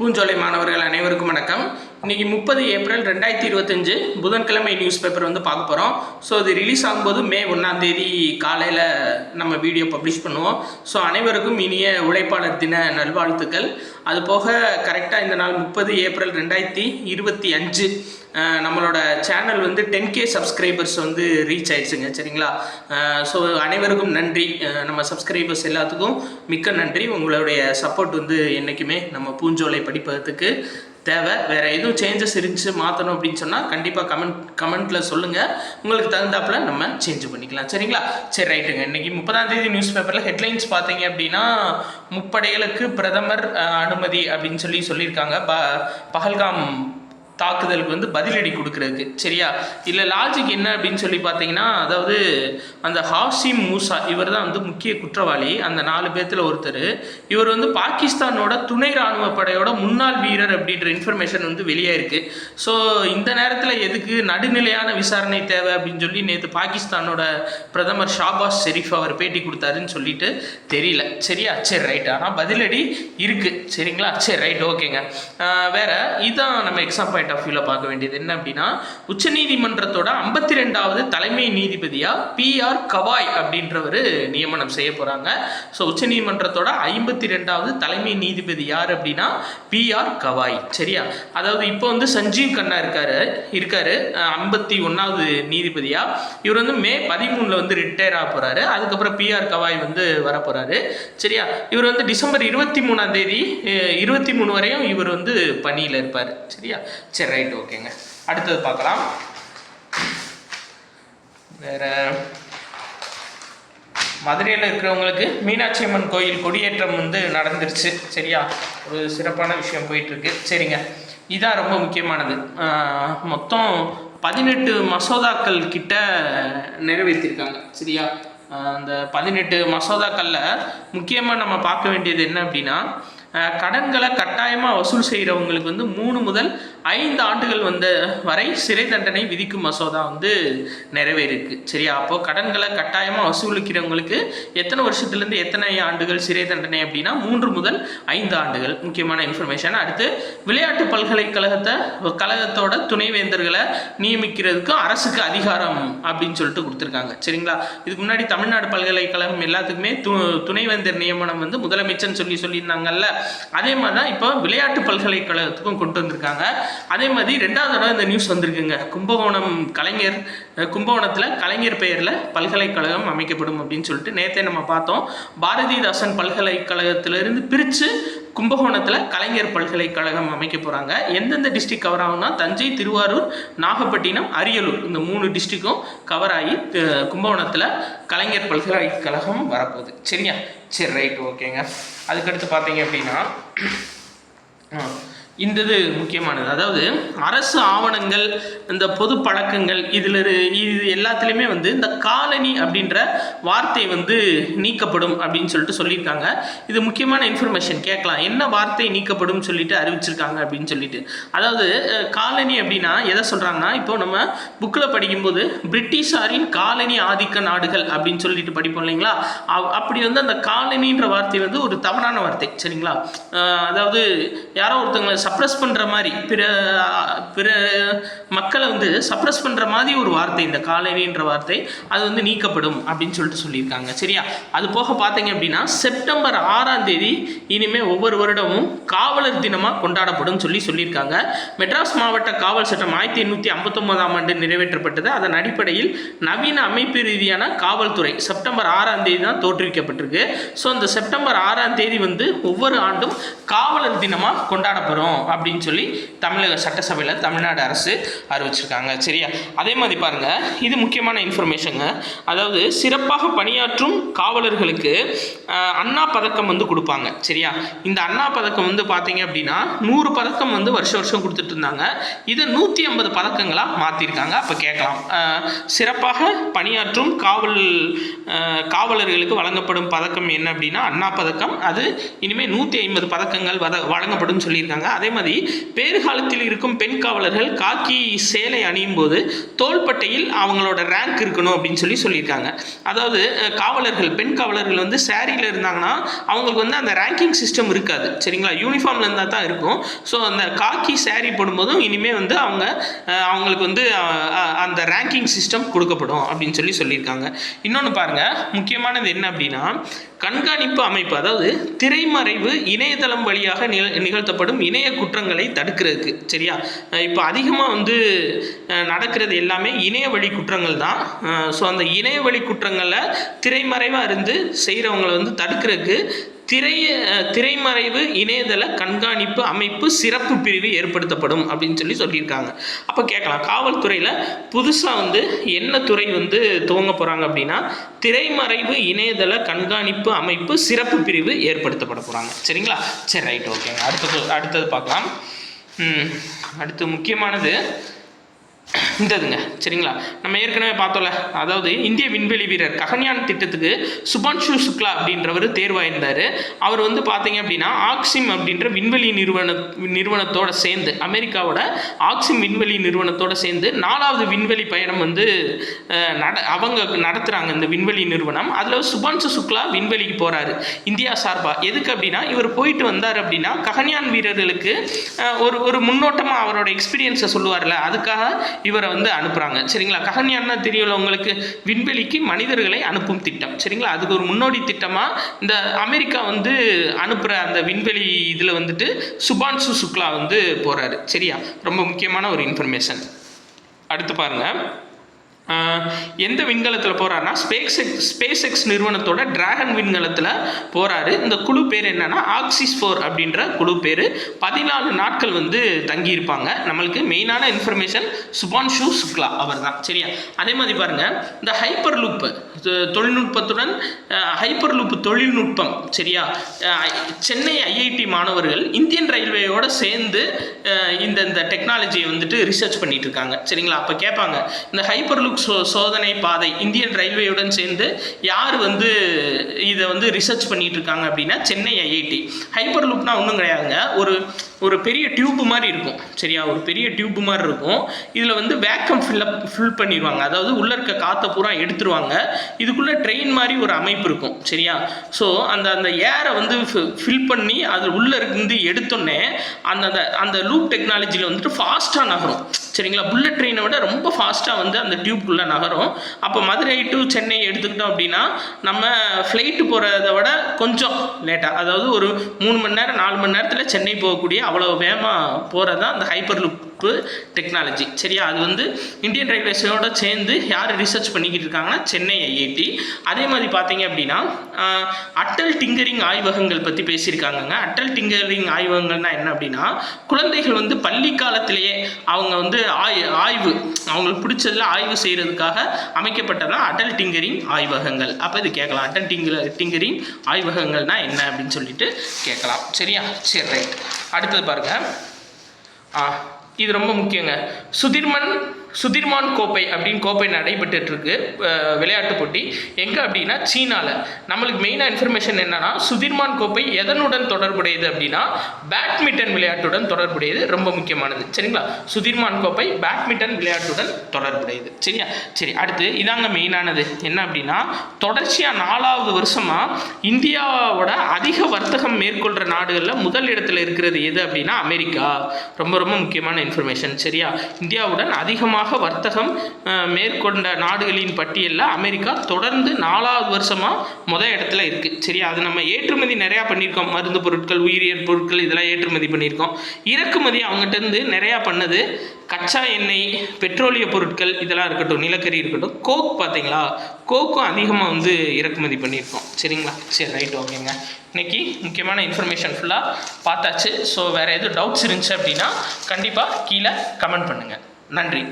பூஞ்சோலை மாணவர்கள் அனைவருக்கும் வணக்கம். இன்னைக்கு 30 ஏப்ரல் 2025 புதன்கிழமை நியூஸ் பேப்பர் பார்க்க போகிறோம். ஸோ இது ரிலீஸ் ஆகும்போது மே 1ஆம் தேதி காலையில் நம்ம வீடியோ பப்ளிஷ் பண்ணுவோம். ஸோ அனைவருக்கும் இனிய உழைப்பாளர் தின நல்வாழ்த்துக்கள். அது போக கரெக்டாக இந்த நாள் 30 ஏப்ரல் 2025 நம்மளோட சேனல் 10K சப்ஸ்கிரைபர்ஸ் ரீச் ஆயிடுச்சுங்க. சரிங்களா? ஸோ அனைவருக்கும் நன்றி. நம்ம சப்ஸ்கிரைபர்ஸ் எல்லாத்துக்கும் மிக்க நன்றி. உங்களுடைய சப்போர்ட் என்றைக்குமே நம்ம பூஞ்சோலை படிப்பதற்கு தேவை. வேறு எதுவும் சேஞ்சஸ் இருந்துச்சு மாற்றணும் அப்படின்னு சொன்னால் கண்டிப்பாக கமெண்ட்டில் சொல்லுங்கள். உங்களுக்கு தகுந்தாப்பில் நம்ம சேஞ்ச் பண்ணிக்கலாம். சரிங்களா? சரி, ரைட்டுங்க. இன்றைக்கி 30ஆம் தேதி நியூஸ் பேப்பரில் ஹெட்லைன்ஸ் பார்த்தீங்க அப்படின்னா, முப்படைகளுக்கு பிரதமர் அனுமதி அப்படின்னு சொல்லியிருக்காங்க. பஹல்காம் தாக்குதலுக்கு பதிலடி கொடுக்கறதுக்கு. சரியா? இல்லை லாஜிக் என்ன அப்படின்னு பார்த்தீங்கன்னா, அதாவது அந்த ஹாசிம் மூசா இவர் தான் முக்கிய குற்றவாளி. அந்த 4 பேர்த்தில் ஒருத்தர். இவர் பாகிஸ்தானோட துணை இராணுவ படையோட முன்னாள் வீரர் அப்படின்ற இன்ஃபர்மேஷன் வெளியாயிருக்கு. ஸோ இந்த நேரத்தில் எதுக்கு நடுநிலையான விசாரணை தேவை அப்படின்னு நேற்று பாகிஸ்தானோட பிரதமர் ஷாபாஸ் ஷெரீஃப் அவர் பேட்டி கொடுத்தாருன்னு சொல்லிட்டு தெரியல. சரியா? சரி, ரைட். ஆனால் பதிலடி இருக்குது. சரிங்களா? சரி, ரைட், ஓகேங்க. வேற இதான் நம்ம எக்ஸாம் பாயிண்ட் ஆஃப் வியூல பார்க்க வேண்டியது என்ன அப்படின்னா, உச்சநீதிமன்றத்தோட 52வது தலைமை நீதிபதியா PR கவாய் அப்படின்றவர் நியமனம் செய்ய போறாங்க. ஸோ உச்சநீதிமன்றத்தோட 52வது தலைமை நீதிபதி யார் அப்படின்னா PR கவாய். சரியா? அதாவது இப்போ சஞ்சீவ் கண்ணா இருக்காரு 51வது நீதிபதியா. இவர் மே 13 ரிட்டையர் ஆக போறாரு. அதுக்கப்புறம் PR கவாய் வர போறாரு. சரியா? இவர் டிசம்பர் 23ஆம் தேதி 23 வரையும் இவர் பணியில் இருப்பார். சரியா? சரி, ரைட், ஓகேங்க. அடுத்தது பார்க்கலாம். வேற மதுரையில் இருக்கிறவங்களுக்கு மீனாட்சி அம்மன் கோயில் கொடியேற்றம் நடந்துருச்சு. சரியா? ஒரு சிறப்பான விஷயம் போயிட்டுருக்கு. சரிங்க, இதான் ரொம்ப முக்கியமானது. மொத்தம் 18 மசோதாக்கள் கிட்ட நிறைவேற்றிருக்காங்க. சரியா? அந்த 18 மசோதாக்களில் முக்கியமாக நம்ம பார்க்க வேண்டியது என்ன அப்படின்னா, கடன்களை கட்டாயமாக வசூல் செய்கிறவங்களுக்கு 3 முதல் 5 ஆண்டுகள் வரை சிறை தண்டனை விதிக்கும் மசோதா நிறைவேறிருக்கு. சரியா? அப்போது கடன்களை கட்டாயமாக வசூலிக்கிறவங்களுக்கு எத்தனை வருஷத்துலேருந்து எத்தனை ஆண்டுகள் சிறை தண்டனை அப்படின்னா 3 முதல் 5 ஆண்டுகள். முக்கியமான இன்ஃபர்மேஷன். அடுத்து விளையாட்டு கழகத்தோட துணைவேந்தர்களை நியமிக்கிறதுக்கும் அரசுக்கு அதிகாரம் அப்படின்னு சொல்லிட்டு கொடுத்துருக்காங்க. சரிங்களா? இதுக்கு முன்னாடி தமிழ்நாடு பல்கலைக்கழகம் எல்லாத்துக்குமே துணைவேந்தர் நியமனம் முதலமைச்சர்னு சொல்லியிருந்தாங்கல்ல. அதே மாதிரி தான் இப்போ விளையாட்டு பல்கலைக்கழகத்துக்கும் கொண்டு வந்திருக்காங்க. அதே மாதிரி 2வது தடவை இந்த நியூஸ் வந்திருக்குங்க. கும்பகோணத்தில் கலைஞர் பெயரில் பல்கலைக்கழகம் அமைக்கப்படும் அப்படின்னு சொல்லிட்டு நேற்றே நம்ம பார்த்தோம். பாரதிதாசன் பல்கலைக்கழகத்திலிருந்து பிரித்து கும்பகோணத்தில் கலைஞர் பல்கலைக்கழகம் அமைக்க போகிறாங்க. எந்தெந்த டிஸ்ட்ரிக்ட் கவர் ஆகும்னா தஞ்சை, திருவாரூர், நாகப்பட்டினம், அரியலூர் இந்த 3 டிஸ்ட்ரிக்டும் கவர் ஆகி கும்பகோணத்தில் கலைஞர் பல்கலைக்கழகம் வரப்போகுது. சரியா? சரி, ரைட், ஓகேங்க. அதுக்கடுத்து பார்த்தீங்க அப்படின்னா, இது முக்கியமானது. அதாவது அரசு ஆவணங்கள், இந்த பொது பழக்கங்கள் இது எல்லாத்துலேயுமே இந்த காலனி அப்படின்ற வார்த்தை நீக்கப்படும் அப்படின்னு சொல்லிட்டு சொல்லியிருக்காங்க. இது முக்கியமான இன்ஃபர்மேஷன். கேட்கலாம், என்ன வார்த்தை நீக்கப்படும் சொல்லிட்டு அறிவிச்சிருக்காங்க அப்படின்னு சொல்லிட்டு. அதாவது காலனி அப்படின்னா எதை சொல்கிறாங்கன்னா, இப்போ நம்ம புக்கில் படிக்கும்போது பிரிட்டிஷாரின் காலனி ஆதிக்க நாடுகள் அப்படின்னு சொல்லிட்டு படிப்போம் இல்லைங்களா? அப்படி அந்த காலனின்ற வார்த்தை ஒரு தவறான வார்த்தை. சரிங்களா? அதாவது யாரோ ஒருத்தவங்களை சப்ரஸ் பண்ணுற மாதிரி, பிற மக்களை சப்ரஸ் பண்ணுற மாதிரி ஒரு வார்த்தை இந்த காலனின்ற வார்த்தை. அது நீக்கப்படும் அப்படின்னு சொல்லியிருக்காங்க. சரியா? அது போக பார்த்தீங்க அப்படின்னா, செப்டம்பர் 6ஆம் தேதி இனிமேல் ஒவ்வொரு வருடமும் காவலர் தினமாக கொண்டாடப்படும் சொல்லியிருக்காங்க. மெட்ராஸ் மாவட்ட காவல் சட்டம் 1859ஆம் ஆண்டு நிறைவேற்றப்பட்டது. அதன் அடிப்படையில் நவீன அமைப்பு ரீதியான காவல்துறை செப்டம்பர் 6ஆம் தேதி தான் தோற்றுவிக்கப்பட்டிருக்கு. ஸோ அந்த செப்டம்பர் 6ஆம் தேதி ஒவ்வொரு ஆண்டும் காவலர் தினமாக கொண்டாடப்படும் அப்படின்னு சொல்லி தமிழக சட்டசபையில் தமிழ்நாடு அரசு அறிவிச்சிருக்காங்க. சரியா? அதே மாதிரி பாருங்க, இது முக்கியமான இன்ஃபர்மேஷனுங்க. அதாவது சிறப்பாக பணியாற்றும் காவலர்களுக்கு அண்ணா பதக்கம் கொடுப்பாங்க. சரியா? இந்த அண்ணா பதக்கம் பார்த்தீங்க அப்படின்னா 100 பதக்கம் வருஷம் கொடுத்துட்டு இருந்தாங்க. இதை 150 பதக்கங்களாக மாற்றிருக்காங்க. அப்போ கேட்கலாம், சிறப்பாக பணியாற்றும் காவலர்களுக்கு வழங்கப்படும் பதக்கம் என்ன அப்படின்னா அண்ணா பதக்கம். அது இனிமேல் 150 பதக்கங்கள் வழங்கப்படும் சொல்லியிருக்காங்க. அதே மாதிரி பேறுகாலத்தில் இருக்கும் பெண் காவலர்கள் காக்கி சேலை அணியும் போது தோள்பட்டையில் அவங்களோட ரேங்க் இருக்கணும் அப்படின்னு சொல்லியிருக்காங்க. அதாவது காவலர்கள், பெண் காவலர்கள் வந்து சேரீல இருந்தாங்கன்னா அவங்களுக்கு வந்து அந்த ரேங்கிங் சிஸ்டம் இருக்காது. சரிங்களா, யூனிஃபார்ம்ல இருந்தால் தான் இருக்கும். ஸோ அந்த காக்கி சேரீ போடும்போதும் இனிமேல் வந்து அவங்களுக்கு வந்து அந்த ரேங்கிங் சிஸ்டம் கொடுக்கப்படும் அப்படின்னு சொல்லியிருக்காங்க. இன்னொன்று பாருங்க, முக்கியமானது என்ன அப்படின்னா கண்காணிப்பு அமைப்பு, அதாவது திரைமறைவு இணையதளம் வழியாக நிகழ்த்தப்படும் இணைய குற்றங்களை தடுக்கிறதுக்கு. சரியா, இப்போ அதிகமாக வந்து நடக்கிறது எல்லாமே இணைய வழி குற்றங்கள் தான். ஸோ அந்த இணைய வழி குற்றங்களை திரைமறைவாக இருந்து செய்கிறவங்களை வந்து தடுக்கிறதுக்கு திரைமறைவு இணையதள கண்காணிப்பு அமைப்பு சிறப்பு பிரிவு ஏற்படுத்தப்படும் அப்படின்னு சொல்லியிருக்காங்க. அப்போ கேட்கலாம், காவல்துறையில் புதுசாக வந்து என்ன துறை வந்து துவங்க போகிறாங்க அப்படின்னா திரைமறைவு இணையதள கண்காணிப்பு அமைப்பு சிறப்பு பிரிவு ஏற்படுத்தப்பட போகிறாங்க. சரிங்களா, சரி, ரைட், ஓகேங்க. அடுத்தது பார்க்கலாம். அடுத்து முக்கியமானது இந்ததுங்க. சரிங்களா, நம்ம ஏற்கனவே பார்த்தோம்ல, அதாவது இந்திய விண்வெளி வீரர் ககன்யான் திட்டத்துக்கு சுபான்ஷு சுக்லா அப்படின்றவர் தேர்வாயிருந்தார். அவர் வந்து பார்த்தீங்க அப்படின்னா ஆக்சிம் அப்படின்ற விண்வெளி நிறுவனத்தோடு சேர்ந்து, அமெரிக்காவோட ஆக்சிம் விண்வெளி நிறுவனத்தோடு சேர்ந்து 4வது விண்வெளி பயணம் வந்து அவங்க நடத்துகிறாங்க இந்த விண்வெளி நிறுவனம். அதில் சுபான்ஷு சுக்லா விண்வெளிக்கு போகிறாரு இந்தியா சார்பாக. எதுக்கு அப்படின்னா இவர் போயிட்டு வந்தார் அப்படின்னா ககன்யான் வீரர்களுக்கு ஒரு முன்னோட்டமாக அவரோட எக்ஸ்பீரியன்ஸை சொல்லுவார்ல, அதுக்காக இவரை வந்து அனுப்புகிறாங்க. சரிங்களா, ககன்யான்னா தெரியல உங்களுக்கு, விண்வெளிக்கு மனிதர்களை அனுப்பும் திட்டம். சரிங்களா, அதுக்கு ஒரு முன்னோடி திட்டமாக இந்த அமெரிக்கா வந்து அனுப்புகிற அந்த விண்வெளி இதில் வந்துட்டு சுபான்ஷு சுக்லா வந்து போகிறாரு. சரியா, ரொம்ப முக்கியமான ஒரு இன்ஃபர்மேஷன். அடுத்து பாருங்கள், எந்த விண்கலத்தில் போகிறாருன்னா ஸ்பேஸ் எக்ஸ் நிறுவனத்தோட டிராகன் விண்கலத்தில் போகிறாரு. இந்த குழு பேர் என்னன்னா ஆக்சிஸ் 4 அப்படின்ற குழு பேர். 14 நாட்கள் வந்து தங்கியிருப்பாங்க. நம்மளுக்கு மெயினான இன்ஃபர்மேஷன் சுபான்ஷு சுக்லா அவர் தான். சரியா, அதே மாதிரி பாருங்கள், இந்த ஹைப்பர் லூப் தொழில்நுட்பத்துடன் ஹைப்பர் லூப் தொழில்நுட்பம். சரியா, சென்னை ஐஐடி மாணவர்கள் இந்தியன் ரயில்வேயோட சேர்ந்து இந்த டெக்னாலஜியை வந்துட்டு ரிசர்ச் பண்ணிட்டு இருக்காங்க. சரிங்களா, அப்போ கேட்பாங்க, இந்த ஹைப்பர் லூப் சோதனை பாதை இந்தியன் ரயில்வேயுடன் சேர்ந்து யார் வந்து இதை வந்து ரிசர்ச் பண்ணிட்டு இருக்காங்க அப்படின்னா சென்னை ஐஐடி. ஹைப்பர் லூப்னா ஒன்றும் கிடையாதுங்க, ஒரு பெரிய டியூப் மாதிரி இருக்கும். சரியா, ஒரு பெரிய டியூப் மாதிரி இருக்கும். இதில் வந்து வேக்கம் ஃபில் பண்ணிடுவாங்க, அதாவது உள்ளே இருக்க காற்றை பூரா எடுத்துருவாங்க. இதுக்குள்ளே ட்ரெயின் மாதிரி ஒரு அமைப்பு இருக்கும். சரியா, ஸோ அந்த ஏரை வந்து ஃபில் பண்ணி அது உள்ளே இருந்து எடுத்தோடனே அந்த லூப் டெக்னாலஜியில் வந்துட்டு ஃபாஸ்ட்டாக நகரும். சரிங்களா, புல்லட் ட்ரெயினை விட ரொம்ப ஃபாஸ்ட்டாக வந்து அந்த டியூப்குள்ளே நகரும். அப்போ மதுரை டு சென்னை எடுத்துக்கிட்டோம் அப்படின்னா நம்ம ஃப்ளைட்டு போகிறத விட கொஞ்சம் லேட்டாக, அதாவது ஒரு 3 மணி நேரம் 4 மணி நேரத்தில் சென்னை போகக்கூடிய அவ்வளோ வேகமாக போகிறது தான் அந்த ஹைப்பர் லூப் டெக்னாலஜி. சரியா, அது வந்து இந்தியன் ரயில்வேஸோட சேர்ந்து யார் ரிசர்ச் பண்ணிக்கிட்டு இருக்காங்கன்னா சென்னை ஐஐடி. அதே மாதிரி பார்த்தீங்க அப்படின்னா அட்டல் டிங்கரிங் ஆய்வகங்கள் பற்றி பேசியிருக்காங்கங்க. அட்டல் டிங்கரிங் ஆய்வகங்கள்னா என்ன அப்படின்னா குழந்தைகள் வந்து பள்ளி காலத்திலேயே அவங்க வந்து ஆய்வு அவங்களுக்கு பிடிச்சதில் ஆய்வு செய்கிறதுக்காக அமைக்கப்பட்டதான் அட்டல் டிங்கரிங் ஆய்வகங்கள். அப்போ இது கேட்கலாம், அட்டல் டிங்கரிங் ஆய்வகங்கள்னா என்ன அப்படின்னு சொல்லிட்டு கேட்கலாம். சரியா, சரி, ரைட். அடுத்தது பாருங்கள், இது ரொம்ப முக்கியங்க. சுதிர்மான் கோப்பை அப்படின்னு கோப்பை நடைபெற்று இருக்கு விளையாட்டு போட்டி. எங்கே அப்படின்னா சீனாவில். நம்மளுக்கு மெயினாக இன்ஃபர்மேஷன் என்னன்னா சுதிர்மான் கோப்பை எதனுடன் தொடர்புடையது அப்படின்னா பேட்மிண்டன் விளையாட்டுடன் தொடர்புடையது. ரொம்ப முக்கியமானது. சரிங்களா, சுதிர்மான் கோப்பை பேட்மிண்டன் விளையாட்டுடன் தொடர்புடையது. சரியா, சரி, அடுத்து இதாங்க மெயினானது என்ன அப்படின்னா தொடர்ச்சியாக 4வது வருஷமாக இந்தியாவோட அதிக வர்த்தகம் மேற்கொள்கிற நாடுகளில் முதல் இடத்துல இருக்கிறது எது அப்படின்னா அமெரிக்கா. ரொம்ப ரொம்ப முக்கியமான இன்ஃபர்மேஷன். சரியா, இந்தியாவுடன் அதிகமாக வர்த்தகம் மேற்கொண்ட நாடுகளின் பட்டியலில் அமெரிக்கா தொடர்ந்து 4வது வருஷமாக முதல் இடத்துல இருக்குது. சரியா, அது நம்ம ஏற்றுமதி நிறையா பண்ணியிருக்கோம். மருந்து பொருட்கள், உயிரியல் பொருட்கள் இதெல்லாம் ஏற்றுமதி பண்ணியிருக்கோம். இறக்குமதி அவங்ககிட்டருந்து நிறையா பண்ணது கச்சா எண்ணெய், பெட்ரோலிய பொருட்கள் இதெல்லாம் இருக்கட்டும், நிலக்கரி இருக்கட்டும். கோக் பார்த்தீங்களா, கோக்கும் அதிகமாக வந்து இறக்குமதி பண்ணியிருக்கோம். சரிங்களா, சரி, ரைட், ஓகேங்க. இன்றைக்கி முக்கியமான இன்ஃபர்மேஷன் ஃபுல்லாக பார்த்தாச்சு. ஸோ வேறு எதுவும் டவுட்ஸ் இருந்துச்சு அப்படின்னா கண்டிப்பாக கீழே கமெண்ட் பண்ணுங்கள். நன்றி.